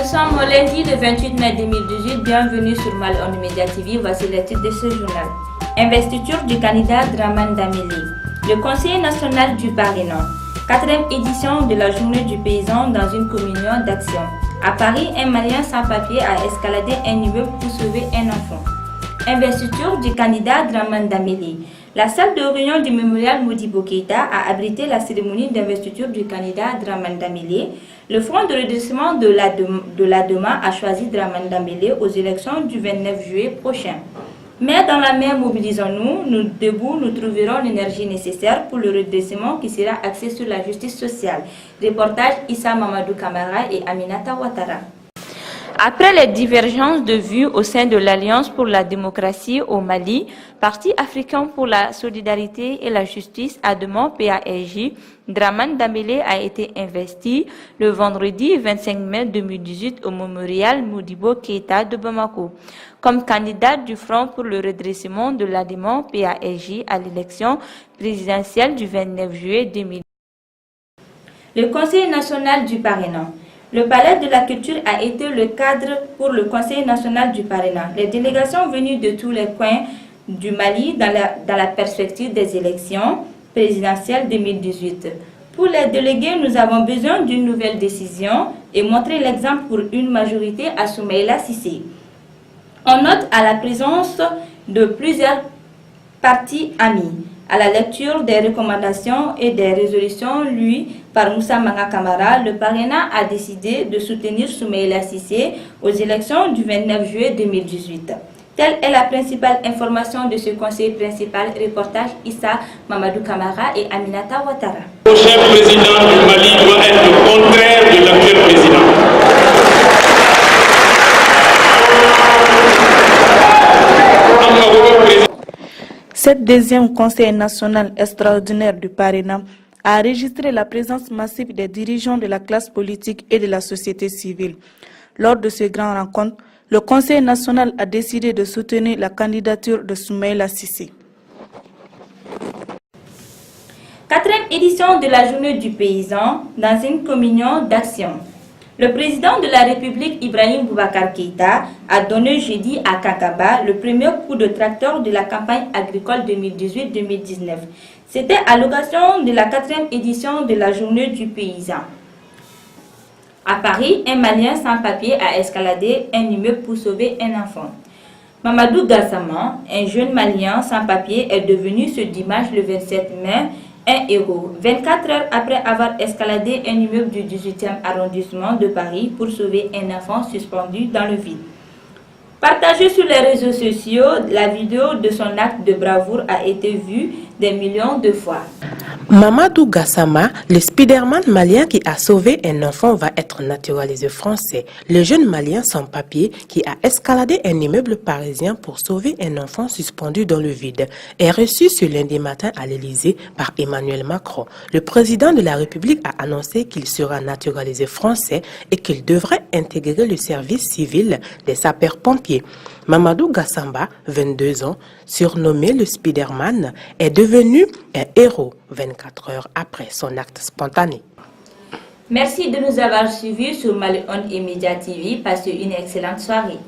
sommes au lundi le 28 mai 2018. Bienvenue sur Malon Media TV. Voici les titres de ce journal. Investiture du candidat Dramane Daméli. Le conseiller national du Parrainant. 4e édition de la journée du paysan dans une communion d'action. À Paris, un Malien sans papier a escaladé un immeuble pour sauver un enfant. Investiture du candidat Dramane Daméli. La salle de réunion du mémorial Modibo Keïta a abrité la cérémonie d'investiture du candidat Dramane Daméli. Le Front de redressement de l'ADEMA a choisi Dramane Daméli aux élections du 29 juillet prochain. Mais dans la mer, mobilisons-nous, nous debout, nous trouverons l'énergie nécessaire pour le redressement qui sera axé sur la justice sociale. Reportage Issa Mamadou Kamara et Aminata Ouattara. Après les divergences de vues au sein de l'Alliance pour la démocratie au Mali, Parti africain pour la solidarité et la justice ADEMA PARJ, Dramane Daméli a été investi le vendredi 25 mai 2018 au mémorial Modibo Keïta de Bamako comme candidat du Front pour le redressement de l'ADEMA PARJ à l'élection présidentielle du 29 juillet 2018. Le Conseil national du Parrainant. Le Palais de la Culture a été le cadre pour le Conseil national du Parrainant. Les délégations venues de tous les coins du Mali dans la perspective des élections présidentielles 2018. Pour les délégués, nous avons besoin d'une nouvelle décision et montrer l'exemple pour une majorité à Soumaïla Cissé. On note à la présence de plusieurs partis amis. À la lecture des recommandations et des résolutions lues par Moussa Manga Kamara, le Parrainat a décidé de soutenir Soumaïla Cissé aux élections du 29 juillet 2018. Telle est la principale information de ce conseil principal. Reportage Issa Mamadou Kamara et Aminata Ouattara. Le prochain président du Mali doit être le contraire de l'actuel président. Cette deuxième Conseil national extraordinaire du Parrainat a enregistré la présence massive des dirigeants de la classe politique et de la société civile. Lors de ce grand rencontre, le Conseil national a décidé de soutenir la candidature de Soumaïla Cissé. 4e édition de la journée du paysan dans une communion d'action. Le président de la République, Ibrahim Boubacar Keïta, a donné jeudi à Kakaba le premier coup de tracteur de la campagne agricole 2018-2019. C'était à l'occasion de la 4e édition de la journée du paysan. À Paris, un Malien sans papier a escaladé un immeuble pour sauver un enfant. Mamadou Gassama, un jeune Malien sans papier, est devenu ce dimanche le 27 mai un héros, 24 heures après avoir escaladé un immeuble du 18e arrondissement de Paris pour sauver un enfant suspendu dans le vide. Partagée sur les réseaux sociaux, la vidéo de son acte de bravoure a été vue des millions de fois. Mamadou Gassama, le Spiderman malien qui a sauvé un enfant, va être naturalisé français. Le jeune malien sans papier qui a escaladé un immeuble parisien pour sauver un enfant suspendu dans le vide est reçu ce lundi matin à l'Élysée par Emmanuel Macron. Le président de la République a annoncé qu'il sera naturalisé français et qu'il devrait intégrer le service civil des sapeurs-pompiers. Mamadou Gassamba, 22 ans, surnommé le Spiderman, est devenu un héros 24 heures après son acte spontané. Merci de nous avoir suivis sur Malon et Media TV. Passez une excellente soirée.